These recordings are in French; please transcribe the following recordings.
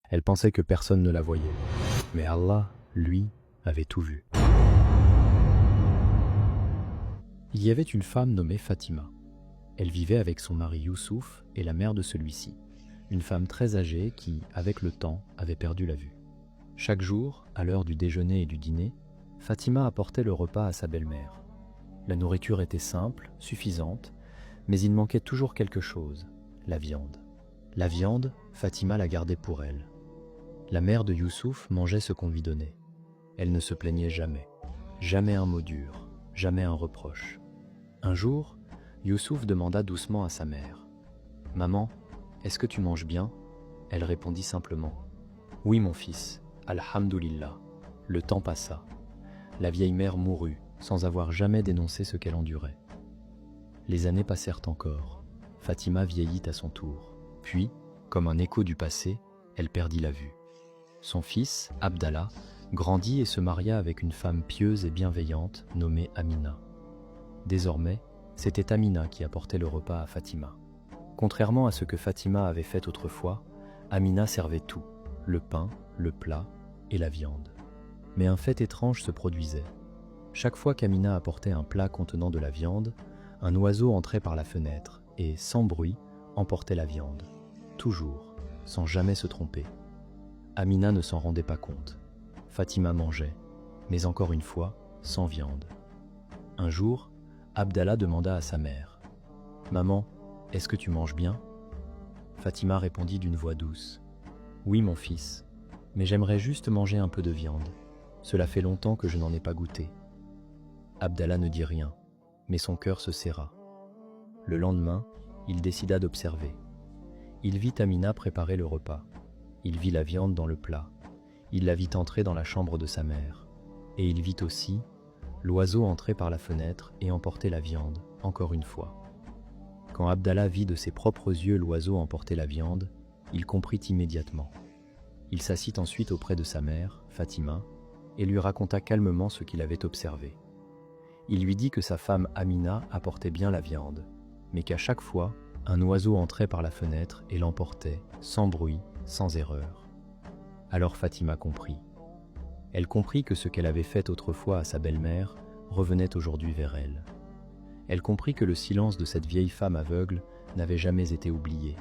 Elle pensait que personne ne la voyait. Mais Allah, lui, avait tout vu. Il y avait une femme nommée Fatima. Elle vivait avec son mari Youssouf et la mère de celui-ci, une femme très âgée qui, avec le temps, avait perdu la vue. Chaque jour, à l'heure du déjeuner et du dîner, Fatima apportait le repas à sa belle-mère. La nourriture était simple, suffisante, mais il manquait toujours quelque chose, la viande. La viande, Fatima la gardait pour elle. La mère de Youssouf mangeait ce qu'on lui donnait. Elle ne se plaignait jamais. Jamais un mot dur, jamais un reproche. Un jour, Youssouf demanda doucement à sa mère « Maman, est-ce que tu manges bien ?» Elle répondit simplement « Oui mon fils, alhamdulillah ». Le temps passa. La vieille mère mourut, sans avoir jamais dénoncé ce qu'elle endurait. Les années passèrent encore. Fatima vieillit à son tour. Puis, comme un écho du passé, elle perdit la vue. Son fils, Abdallah, grandit et se maria avec une femme pieuse et bienveillante nommée Amina. Désormais, c'était Amina qui apportait le repas à Fatima. Contrairement à ce que Fatima avait fait autrefois, Amina servait tout, le pain, le plat et la viande. Mais un fait étrange se produisait. Chaque fois qu'Amina apportait un plat contenant de la viande, un oiseau entrait par la fenêtre et, sans bruit, emportait la viande. Toujours, sans jamais se tromper. Amina ne s'en rendait pas compte. Fatima mangeait, mais encore une fois, sans viande. Un jour, Abdallah demanda à sa mère « Maman, est-ce que tu manges bien ?» Fatima répondit d'une voix douce « Oui mon fils, mais j'aimerais juste manger un peu de viande. Cela fait longtemps que je n'en ai pas goûté. » Abdallah ne dit rien, mais son cœur se serra. Le lendemain, il décida d'observer. Il vit Amina préparer le repas. Il vit la viande dans le plat. Il la vit entrer dans la chambre de sa mère. Et il vit aussi l'oiseau entrer par la fenêtre et emporter la viande, encore une fois. Quand Abdallah vit de ses propres yeux l'oiseau emporter la viande, il comprit immédiatement. Il s'assit ensuite auprès de sa mère, Fatima, et lui raconta calmement ce qu'il avait observé. Il lui dit que sa femme Amina apportait bien la viande, mais qu'à chaque fois, un oiseau entrait par la fenêtre et l'emportait, sans bruit, sans erreur. Alors Fatima comprit. Elle comprit que ce qu'elle avait fait autrefois à sa belle-mère revenait aujourd'hui vers elle. Elle comprit que le silence de cette vieille femme aveugle n'avait jamais été oublié,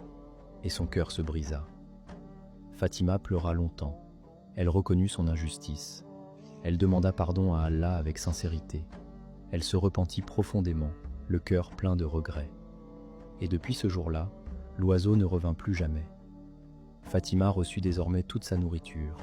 et son cœur se brisa. Fatima pleura longtemps. Elle reconnut son injustice. Elle demanda pardon à Allah avec sincérité. Elle se repentit profondément, le cœur plein de regrets. Et depuis ce jour-là, l'oiseau ne revint plus jamais. Fatima reçut désormais toute sa nourriture,